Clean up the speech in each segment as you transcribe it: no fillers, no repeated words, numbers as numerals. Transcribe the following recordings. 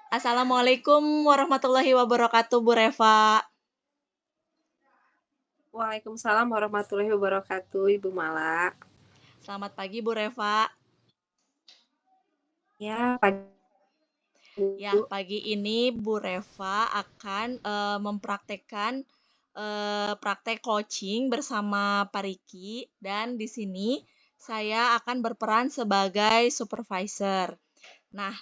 Assalamualaikum warahmatullahi wabarakatuh, Bu Reva. Waalaikumsalam warahmatullahi wabarakatuh, Ibu Mala. Selamat pagi, Bu Reva. Ya, pagi Ya, Bu. pagi ini Bu Reva akan mempraktekkan praktek coaching bersama Pak Riki dan di sini saya akan berperan sebagai supervisor. Nah,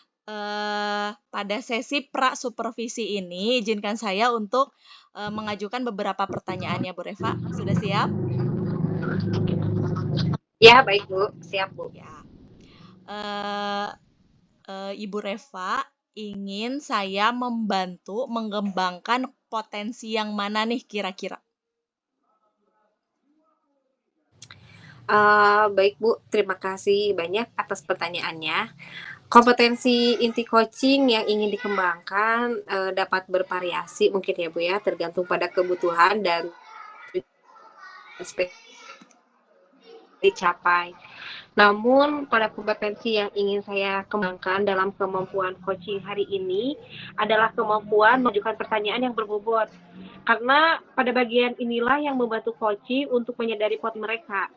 pada sesi pra supervisi ini izinkan saya untuk mengajukan beberapa pertanyaannya, Bu Reva. Sudah siap? Ya, baik Bu. Siap Bu. Ya. Eh, Ibu Reva ingin saya membantu mengembangkan potensi yang mana nih kira-kira? Baik Bu, terima kasih banyak atas pertanyaannya. Kompetensi inti coaching yang ingin dikembangkan dapat bervariasi mungkin ya Bu ya, tergantung pada kebutuhan dan dicapai. Namun, pada kompetensi yang ingin saya kembangkan dalam kemampuan coaching hari ini adalah kemampuan mengajukan pertanyaan yang berbobot. Karena pada bagian inilah yang membantu coaching untuk menyadari pot mereka,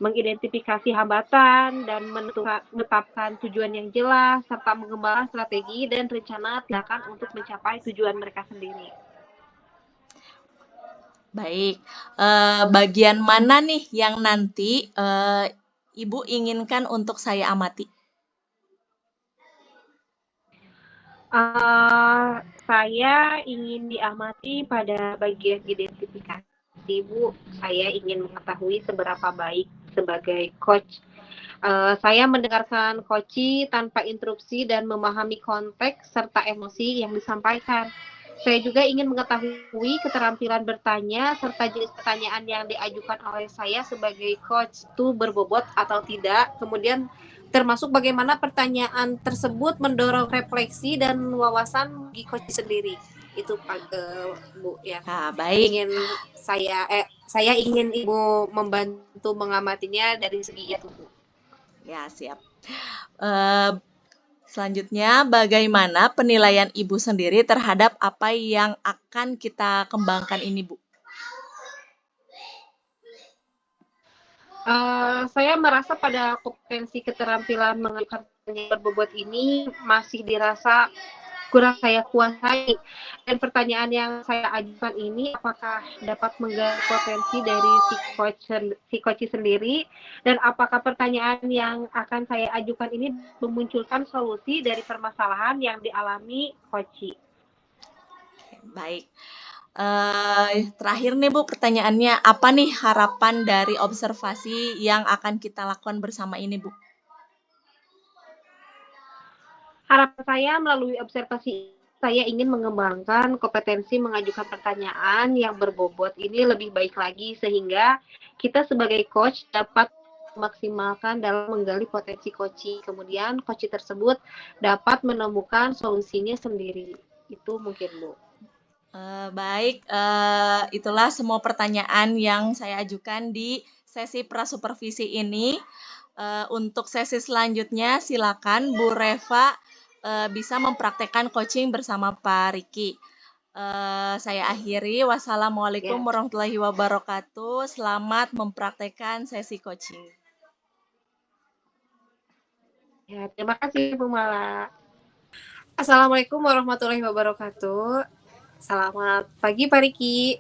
mengidentifikasi hambatan dan menetapkan tujuan yang jelas serta mengembangkan strategi dan rencana tindakan untuk mencapai tujuan mereka sendiri. Baik, bagian mana nih yang nanti Ibu inginkan untuk saya amati? Saya ingin diamati pada bagian identifikasi, Bu. Saya ingin mengetahui seberapa baik sebagai coach. Saya mendengarkan coach tanpa interupsi dan memahami konteks serta emosi yang disampaikan. Saya juga ingin mengetahui keterampilan bertanya serta jenis pertanyaan yang diajukan oleh saya sebagai coach itu berbobot atau tidak. Kemudian termasuk bagaimana pertanyaan tersebut mendorong refleksi dan wawasan bagi coach sendiri. Itu Bu yang Nah, baik. saya ingin Ibu membantu mengamatinya dari segi itu Bu. Ya, siap. Selanjutnya, bagaimana penilaian Ibu sendiri terhadap apa yang akan kita kembangkan ini, Bu? Saya merasa pada kompetensi keterampilan mengajukan pertanyaan berbobot ini masih dirasa kurang saya kuasai. Dan pertanyaan yang saya ajukan ini apakah dapat menggali potensi dari si coach sendiri dan apakah pertanyaan yang akan saya ajukan ini memunculkan solusi dari permasalahan yang dialami coach. Baik. Terakhir nih Bu, pertanyaannya apa nih harapan dari observasi yang akan kita lakukan bersama ini Bu? Harapan saya melalui observasi saya ingin mengembangkan kompetensi mengajukan pertanyaan yang berbobot ini lebih baik lagi sehingga kita sebagai coach dapat memaksimalkan dalam menggali potensi coach. Kemudian coach tersebut dapat menemukan solusinya sendiri. Itu mungkin Bu. Baik, itulah semua pertanyaan yang saya ajukan di sesi prasupervisi ini. Untuk sesi selanjutnya silakan Bu Reva bisa mempraktekkan coaching bersama Pak Riki. Saya akhiri. Wassalamualaikum Ya. warahmatullahi wabarakatuh. Selamat mempraktekkan sesi coaching. Ya, terima kasih Bu Mala. Assalamualaikum warahmatullahi wabarakatuh. Selamat pagi Pak Riki.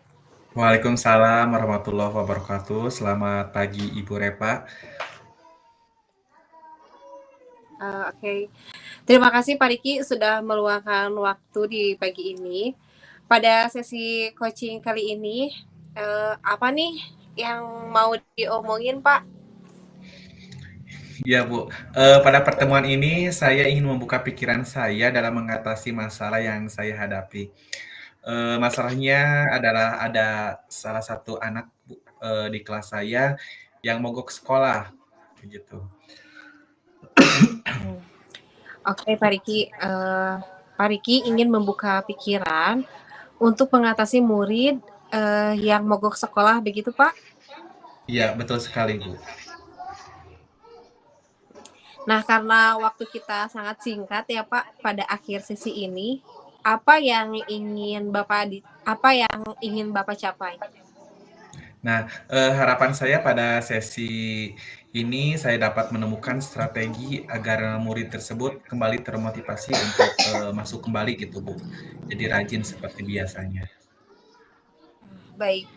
Waalaikumsalam warahmatullahi wabarakatuh. Selamat pagi Ibu Repa. Oke. Terima kasih Pak Riki sudah meluangkan waktu di pagi ini. Pada sesi coaching kali ini, apa nih yang mau diomongin Pak? Ya Bu, pada pertemuan ini saya ingin membuka pikiran saya dalam mengatasi masalah yang saya hadapi. Masalahnya adalah ada salah satu anak di kelas saya yang mogok sekolah, begitu. Oke Pak Riki, Pak Riki ingin membuka pikiran untuk mengatasi murid yang mogok sekolah, begitu Pak? Iya, betul sekali Bu. Nah, karena waktu kita sangat singkat ya Pak, pada akhir sesi ini, apa yang ingin Bapak capai? Nah, harapan saya pada sesi ini saya dapat menemukan strategi agar murid tersebut kembali termotivasi untuk, masuk kembali gitu, Bu. Jadi rajin seperti biasanya. Baik.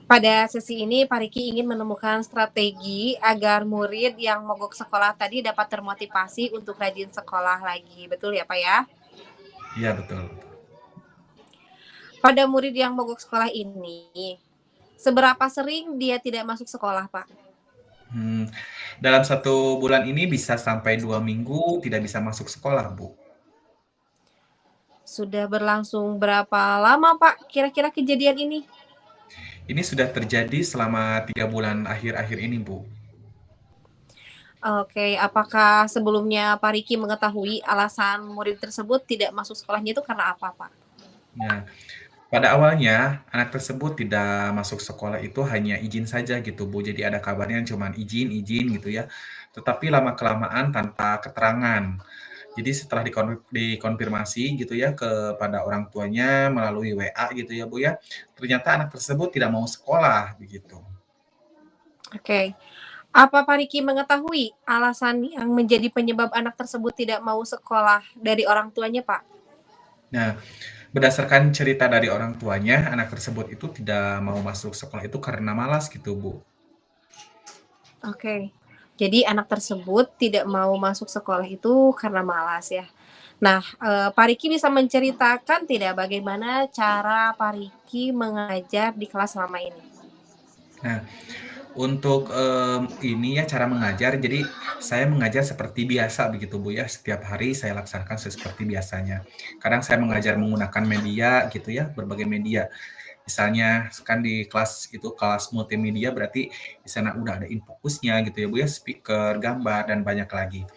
Pada sesi ini, Pak Riki ingin menemukan strategi agar murid yang mogok sekolah tadi dapat termotivasi untuk rajin sekolah lagi. Betul ya, Pak ya? Iya, betul. Pada murid yang mogok sekolah ini, seberapa sering dia tidak masuk sekolah, Pak? Hmm, dalam 1 bulan ini bisa sampai 2 minggu tidak bisa masuk sekolah, Bu. Sudah berlangsung berapa lama, Pak, kira-kira kejadian ini? Ini sudah terjadi selama 3 bulan akhir-akhir ini, Bu. Oke, apakah sebelumnya Pak Riki mengetahui alasan murid tersebut tidak masuk sekolahnya itu karena apa, Pak? Nah, pada awalnya anak tersebut tidak masuk sekolah itu hanya izin saja gitu, Bu. Jadi ada kabarnya cuman izin-izin gitu ya. Tetapi lama-kelamaan tanpa keterangan. Jadi setelah dikonfirmasi gitu ya kepada orang tuanya melalui WA gitu ya, Bu, ya, ternyata anak tersebut tidak mau sekolah begitu. Oke. Apa Pak Riki mengetahui alasan yang menjadi penyebab anak tersebut tidak mau sekolah dari orang tuanya, Pak? Nah, berdasarkan cerita dari orang tuanya, anak tersebut itu tidak mau masuk sekolah itu karena malas gitu, Bu. Oke. Jadi anak tersebut tidak mau masuk sekolah itu karena malas ya. Nah, Pak Riki bisa menceritakan tidak bagaimana cara Pak Riki mengajar di kelas selama ini? Nah, untuk, ini ya cara mengajar, jadi saya mengajar seperti biasa begitu, Bu, ya. Setiap hari saya laksanakan seperti biasanya. Kadang saya mengajar menggunakan media gitu ya, berbagai media. Misalnya kan di kelas itu kelas multimedia berarti di sana udah ada infografisnya gitu ya, Bu, ya, speaker, gambar, dan banyak lagi.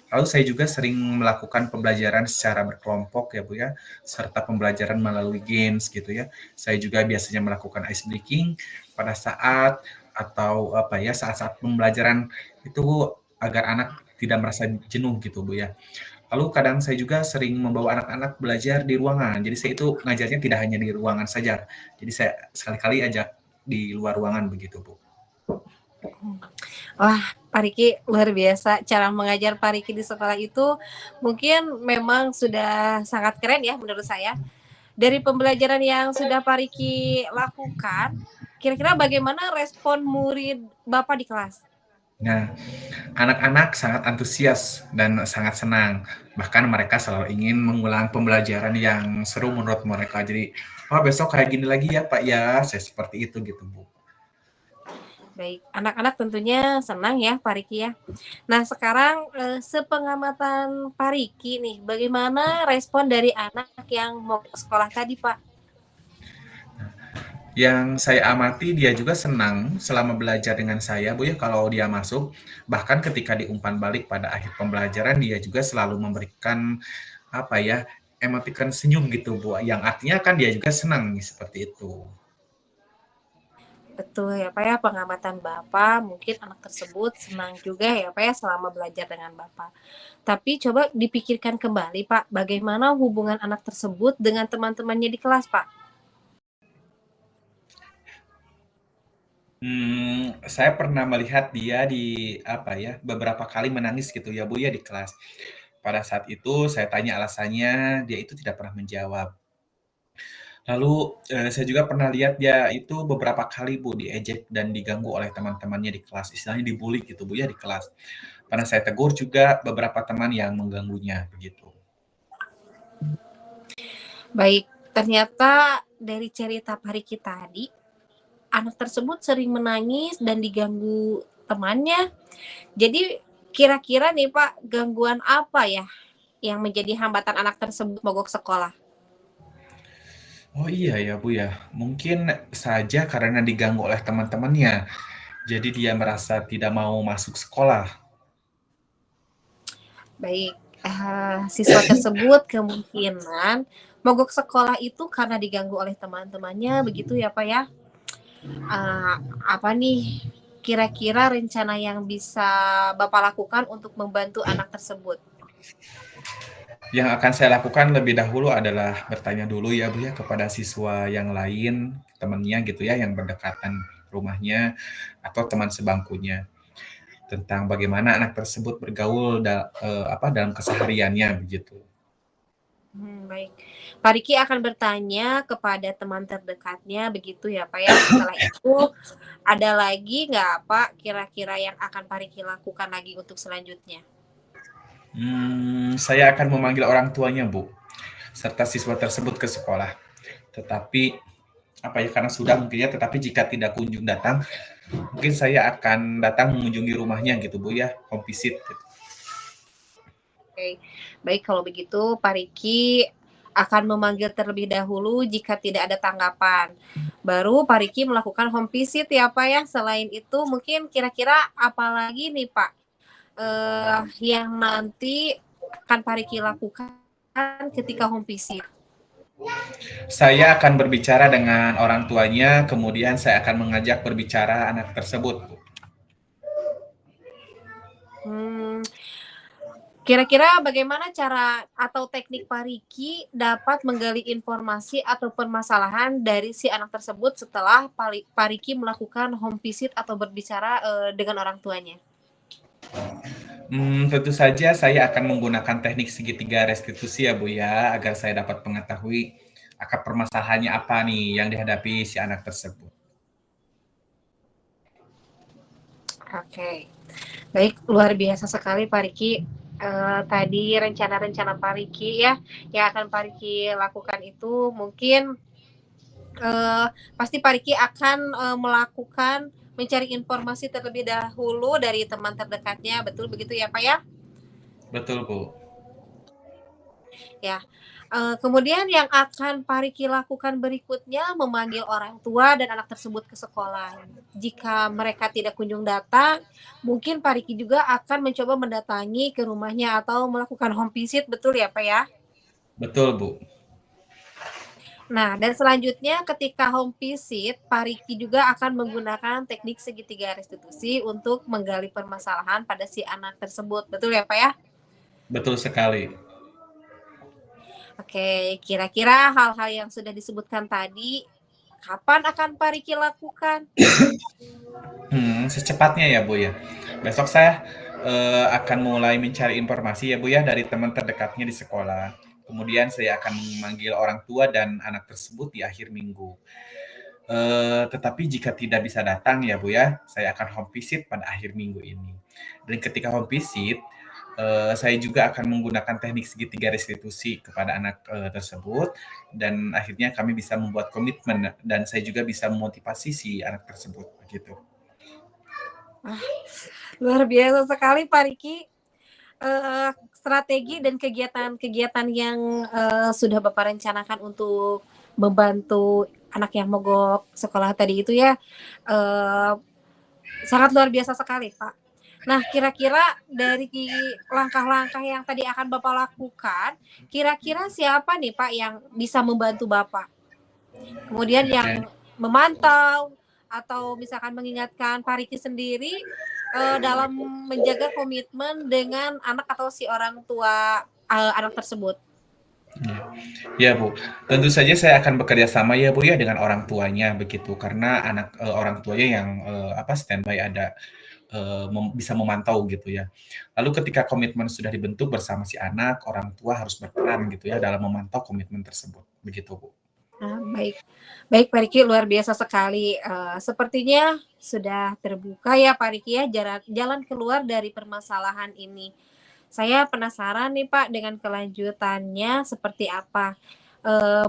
Lalu saya juga sering melakukan pembelajaran secara berkelompok ya, Bu, ya, serta pembelajaran melalui games gitu ya. Saya juga biasanya melakukan ice breaking pada saat atau apa ya, saat-saat pembelajaran itu agar anak tidak merasa jenuh gitu, Bu, ya. Lalu kadang saya juga sering membawa anak-anak belajar di ruangan. Jadi saya itu ngajarnya tidak hanya di ruangan saja. Jadi saya sekali-kali ajak di luar ruangan begitu, Bu. Wah, Pak Riki luar biasa cara mengajar Pak Riki di sekolah itu mungkin memang sudah sangat keren ya menurut saya. Dari pembelajaran yang sudah Pak Riki lakukan, kira-kira bagaimana respon murid Bapak di kelas? Nah, anak-anak sangat antusias dan sangat senang. Bahkan mereka selalu ingin mengulang pembelajaran yang seru menurut mereka. Jadi, "Oh, besok kayak gini lagi ya, Pak, ya." Saya seperti itu gitu, Bu. Baik, anak-anak tentunya senang ya Pak Riki ya. Nah sekarang sepengamatan Pak Riki nih, bagaimana respon dari anak yang mau ke sekolah tadi Pak? Yang saya amati dia juga senang selama belajar dengan saya, Bu, ya, kalau dia masuk. Bahkan ketika di umpan balik pada akhir pembelajaran dia juga selalu memberikan, apa ya, emoticon senyum gitu, Bu, yang artinya kan dia juga senang seperti itu. Betul ya Pak ya, pengamatan Bapak mungkin anak tersebut senang juga ya Pak ya selama belajar dengan Bapak. Tapi coba dipikirkan kembali Pak, bagaimana hubungan anak tersebut dengan teman-temannya di kelas Pak? Saya pernah melihat dia di, apa ya, beberapa kali menangis gitu ya, Bu, ya, di kelas. Pada saat itu saya tanya alasannya, dia itu tidak pernah menjawab. Lalu, saya juga pernah lihat dia itu beberapa kali, Bu, diejek dan diganggu oleh teman-temannya di kelas, istilahnya dibully gitu, Bu, ya, di kelas. Pernah saya tegur juga beberapa teman yang mengganggunya, begitu. Baik, ternyata dari cerita Pak Riki tadi, anak tersebut sering menangis dan diganggu temannya. Jadi kira-kira nih Pak, gangguan apa ya yang menjadi hambatan anak tersebut mogok sekolah? Oh, iya ya, Bu, ya. Mungkin saja karena diganggu oleh teman-temannya, jadi dia merasa tidak mau masuk sekolah. Baik, siswa tersebut kemungkinan mogok sekolah itu karena diganggu oleh teman-temannya begitu ya Pak ya? Apa nih kira-kira rencana yang bisa Bapak lakukan untuk membantu anak tersebut? Yang akan saya lakukan lebih dahulu adalah bertanya dulu ya Bu ya kepada siswa yang lain, temannya gitu ya yang berdekatan rumahnya atau teman sebangkunya tentang bagaimana anak tersebut bergaul dalam kesehariannya begitu. Baik. Pak Riki akan bertanya kepada teman terdekatnya begitu ya Pak ya. Setelah itu ada lagi nggak Pak kira-kira yang akan Pak Riki lakukan lagi untuk selanjutnya? Saya akan memanggil orang tuanya Bu, serta siswa tersebut ke sekolah. Tetapi karena sudah mungkin ya, tetapi jika tidak kunjung datang, mungkin saya akan datang mengunjungi rumahnya gitu Bu ya, home visit gitu. Oke, baik kalau begitu Pak Riki akan memanggil terlebih dahulu jika tidak ada tanggapan. Baru Pak Riki melakukan home visit ya Pak ya. Selain itu mungkin kira-kira apa lagi nih Pak yang nanti akan Pak Riki lakukan ketika home visit? Saya akan berbicara dengan orang tuanya, kemudian saya akan mengajak berbicara anak tersebut Bu. Kira-kira bagaimana cara atau teknik Pak Riki dapat menggali informasi atau permasalahan dari si anak tersebut setelah Pak Riki melakukan home visit atau berbicara dengan orang tuanya? Tentu saja saya akan menggunakan teknik segitiga restitusi ya Bu ya, agar saya dapat mengetahui akar permasalahannya apa nih yang dihadapi si anak tersebut. Oke, baik luar biasa sekali Pak Riki. Tadi rencana-rencana Pak Riki ya yang akan Pak Riki lakukan itu mungkin pasti Pak Riki akan melakukan mencari informasi terlebih dahulu dari teman terdekatnya, betul begitu ya Pak ya? Betul Bu. Ya, kemudian yang akan Pak Riki lakukan berikutnya memanggil orang tua dan anak tersebut ke sekolah. Jika mereka tidak kunjung datang, mungkin Pak Riki juga akan mencoba mendatangi ke rumahnya atau melakukan home visit, betul ya Pak ya? Betul Bu. Nah, dan selanjutnya ketika home visit, Pak Riki juga akan menggunakan teknik segitiga restitusi untuk menggali permasalahan pada si anak tersebut, betul ya Pak ya? Betul sekali. Oke, kira-kira hal-hal yang sudah disebutkan tadi, kapan akan Pak Riki lakukan? Secepatnya ya Bu ya. Besok saya akan mulai mencari informasi ya Bu ya dari teman terdekatnya di sekolah. Kemudian saya akan memanggil orang tua dan anak tersebut di akhir minggu. Tetapi jika tidak bisa datang ya Bu ya, saya akan home visit pada akhir minggu ini. Dan ketika home visit, saya juga akan menggunakan teknik segitiga restitusi kepada anak tersebut dan akhirnya kami bisa membuat komitmen dan saya juga bisa memotivasi si anak tersebut begitu. Luar biasa sekali Pak Riki. Strategi dan kegiatan-kegiatan yang sudah Bapak rencanakan untuk membantu anak yang mogok sekolah tadi itu ya, sangat luar biasa sekali Pak. Nah, kira-kira dari langkah-langkah yang tadi akan Bapak lakukan, kira-kira siapa nih Pak yang bisa membantu Bapak? Kemudian yang memantau atau misalkan mengingatkan Pak Riki sendiri dalam menjaga komitmen dengan anak atau si orang tua anak tersebut. Ya Bu, tentu saja saya akan bekerja sama ya Bu ya dengan orang tuanya begitu karena orang tuanya yang standby ada bisa memantau gitu ya. Lalu ketika komitmen sudah dibentuk bersama si anak, orang tua harus berperan gitu ya dalam memantau komitmen tersebut begitu Bu. Nah, baik. Baik Pak Riki, luar biasa sekali. Sepertinya sudah terbuka ya Pak Riki ya jalan keluar dari permasalahan ini. Saya penasaran nih Pak dengan kelanjutannya seperti apa.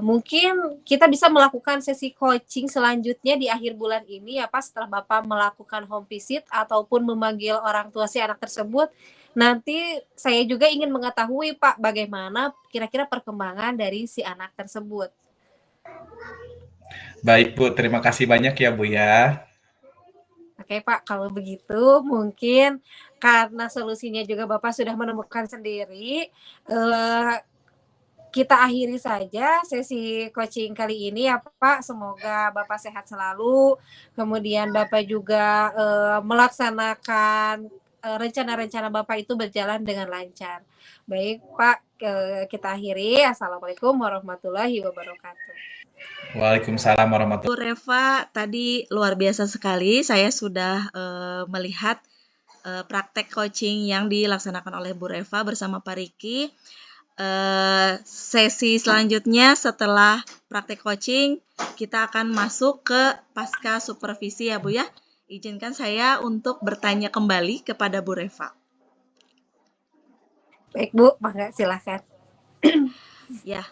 Mungkin kita bisa melakukan sesi coaching selanjutnya di akhir bulan ini ya Pak setelah Bapak melakukan home visit ataupun memanggil orang tua si anak tersebut. Nanti saya juga ingin mengetahui Pak bagaimana kira-kira perkembangan dari si anak tersebut. Baik Bu, terima kasih banyak ya Bu ya. Oke Pak, kalau begitu mungkin karena solusinya juga Bapak sudah menemukan sendiri, kita akhiri saja sesi coaching kali ini ya Pak. Semoga Bapak sehat selalu. Kemudian Bapak juga melaksanakan rencana-rencana Bapak itu berjalan dengan lancar. Baik Pak, kita akhiri. Assalamualaikum warahmatullahi wabarakatuh. Waalaikumsalam warahmatullahi Bu Reva, tadi luar biasa sekali. Saya sudah melihat praktek coaching yang dilaksanakan oleh Bu Reva bersama Pak Riki. Sesi selanjutnya setelah praktek coaching, kita akan masuk ke pasca supervisi ya Bu ya. Izinkan saya untuk bertanya kembali kepada Bu Reva. Baik Bu, mangga silahkan. Ya,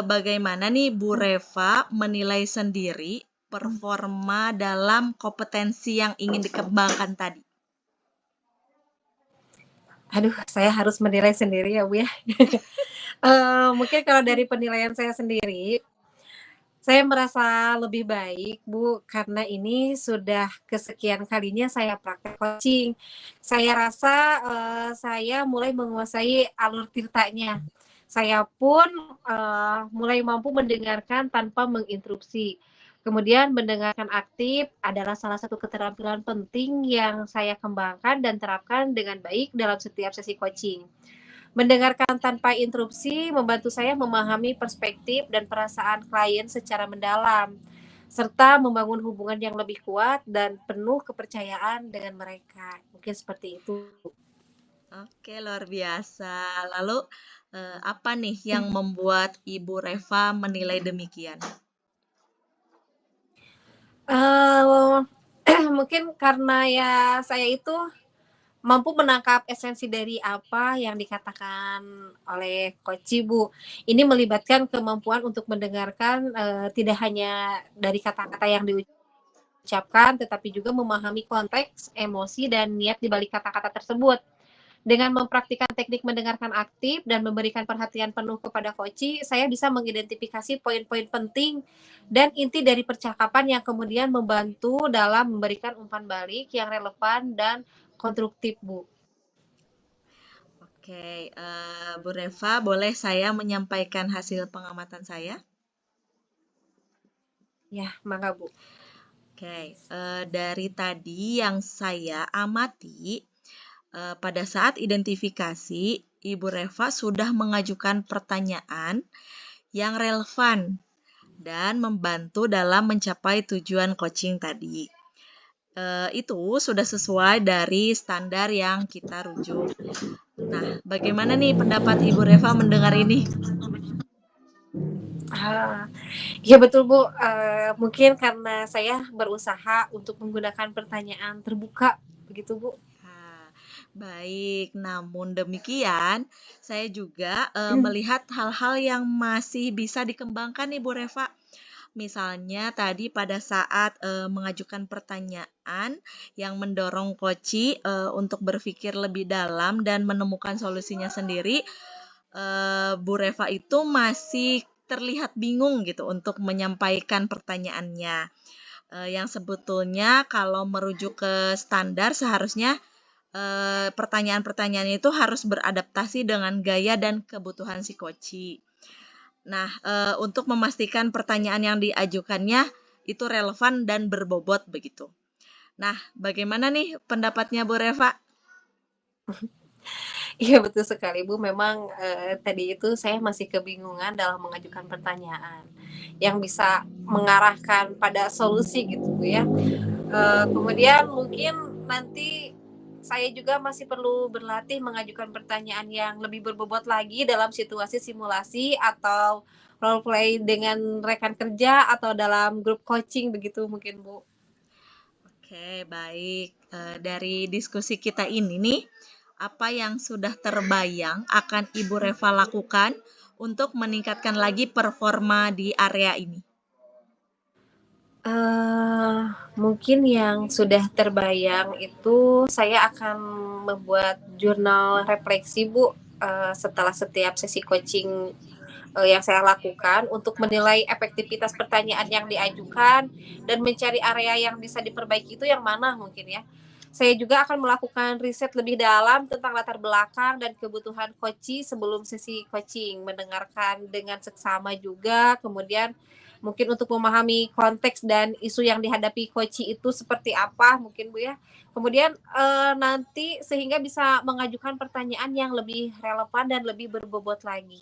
bagaimana nih Bu Reva menilai sendiri performa dalam kompetensi yang ingin dikembangkan tadi? Aduh, saya harus menilai sendiri ya Bu ya. Mungkin kalau dari penilaian saya sendiri, saya merasa lebih baik Bu, karena ini sudah kesekian kalinya saya praktek coaching. Saya rasa saya mulai menguasai alur tirtanya. Saya pun mulai mampu mendengarkan tanpa menginterupsi. Kemudian mendengarkan aktif adalah salah satu keterampilan penting yang saya kembangkan dan terapkan dengan baik dalam setiap sesi coaching. Mendengarkan tanpa interupsi membantu saya memahami perspektif dan perasaan klien secara mendalam, serta membangun hubungan yang lebih kuat dan penuh kepercayaan dengan mereka. Mungkin seperti itu. Oke, luar biasa. Lalu, apa nih yang membuat Ibu Reva menilai demikian? Mungkin karena ya saya itu mampu menangkap esensi dari apa yang dikatakan oleh Coach Bu. Ini melibatkan kemampuan untuk mendengarkan tidak hanya dari kata-kata yang diucapkan, tetapi juga memahami konteks, emosi, dan niat di balik kata-kata tersebut. Dengan mempraktikkan teknik mendengarkan aktif dan memberikan perhatian penuh kepada coach, saya bisa mengidentifikasi poin-poin penting dan inti dari percakapan yang kemudian membantu dalam memberikan umpan balik yang relevan dan konstruktif, Bu. Oke, Bu Reva, boleh saya menyampaikan hasil pengamatan saya? Ya, mangga Bu. Oke, dari tadi yang saya amati, pada saat identifikasi, Ibu Reva sudah mengajukan pertanyaan yang relevan dan membantu dalam mencapai tujuan coaching tadi. Itu sudah sesuai dari standar yang kita rujuk. Nah, bagaimana nih pendapat Ibu Reva mendengar ini? Ya betul Bu, mungkin karena saya berusaha untuk menggunakan pertanyaan terbuka, begitu Bu. Baik, namun demikian saya juga melihat hal-hal yang masih bisa dikembangkan nih Bu Reva. Misalnya tadi pada saat mengajukan pertanyaan yang mendorong coach untuk berpikir lebih dalam dan menemukan solusinya sendiri, Bu Reva itu masih terlihat bingung gitu untuk menyampaikan pertanyaannya. Yang sebetulnya kalau merujuk ke standar seharusnya pertanyaan-pertanyaan itu harus beradaptasi dengan gaya dan kebutuhan si coach. Nah, untuk memastikan pertanyaan yang diajukannya itu relevan dan berbobot begitu. Nah, bagaimana nih pendapatnya Bu Reva? Iya betul sekali Bu, memang tadi itu saya masih kebingungan dalam mengajukan pertanyaan yang bisa mengarahkan pada solusi gitu Bu ya. Kemudian mungkin nanti saya juga masih perlu berlatih mengajukan pertanyaan yang lebih berbobot lagi dalam situasi simulasi atau role play dengan rekan kerja atau dalam grup coaching begitu mungkin Bu. Oke, baik. Dari diskusi kita ini nih, apa yang sudah terbayang akan Ibu Reva lakukan untuk meningkatkan lagi performa di area ini? Mungkin yang sudah terbayang itu saya akan membuat jurnal refleksi Bu setelah setiap sesi coaching yang saya lakukan untuk menilai efektivitas pertanyaan yang diajukan dan mencari area yang bisa diperbaiki itu yang mana mungkin ya. Saya juga akan melakukan riset lebih dalam tentang latar belakang dan kebutuhan coaching sebelum sesi coaching, mendengarkan dengan seksama juga, kemudian mungkin untuk memahami konteks dan isu yang dihadapi coaching itu seperti apa mungkin Bu ya. Kemudian nanti sehingga bisa mengajukan pertanyaan yang lebih relevan dan lebih berbobot lagi.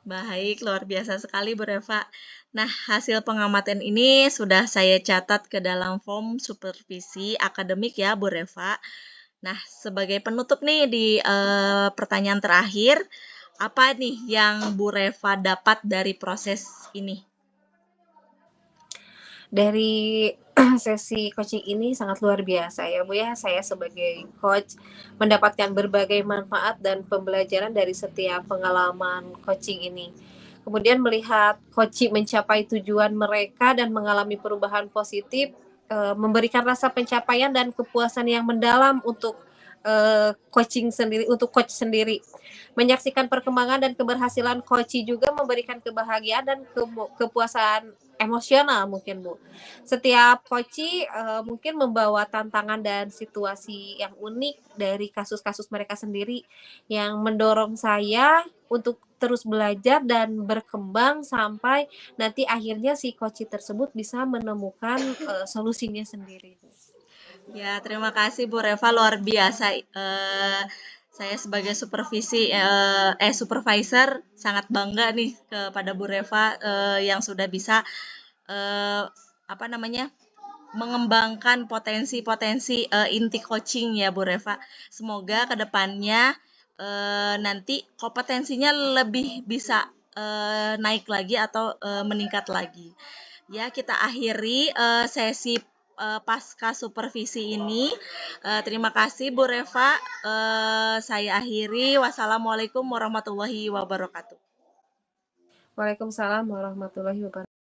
Baik, luar biasa sekali Bu Reva. Nah, hasil pengamatan ini sudah saya catat ke dalam form supervisi akademik ya Bu Reva. Nah, sebagai penutup nih di pertanyaan terakhir, apa nih yang Bu Reva dapat dari proses ini? Dari sesi coaching ini sangat luar biasa ya Bu ya. Saya sebagai coach mendapatkan berbagai manfaat dan pembelajaran dari setiap pengalaman coaching ini. Kemudian melihat coaching mencapai tujuan mereka dan mengalami perubahan positif, memberikan rasa pencapaian dan kepuasan yang mendalam untuk coaching sendiri, untuk coach sendiri. Menyaksikan perkembangan dan keberhasilan coaching juga memberikan kebahagiaan dan kepuasan emosional mungkin Bu. Setiap coaching mungkin membawa tantangan dan situasi yang unik dari kasus-kasus mereka sendiri yang mendorong saya untuk terus belajar dan berkembang sampai nanti akhirnya si coaching tersebut bisa menemukan solusinya sendiri. Ya, terima kasih Bu Reva, luar biasa. Saya sebagai supervisor sangat bangga nih kepada Bu Reva yang sudah bisa apa namanya mengembangkan potensi-potensi inti coaching ya Bu Reva. Semoga kedepannya nanti kompetensinya lebih bisa naik lagi atau meningkat lagi. Ya, kita akhiri sesi pasca supervisi ini. Terima kasih Bu Reva. Saya akhiri. Wassalamualaikum warahmatullahi wabarakatuh. Waalaikumsalam warahmatullahi wabarakatuh.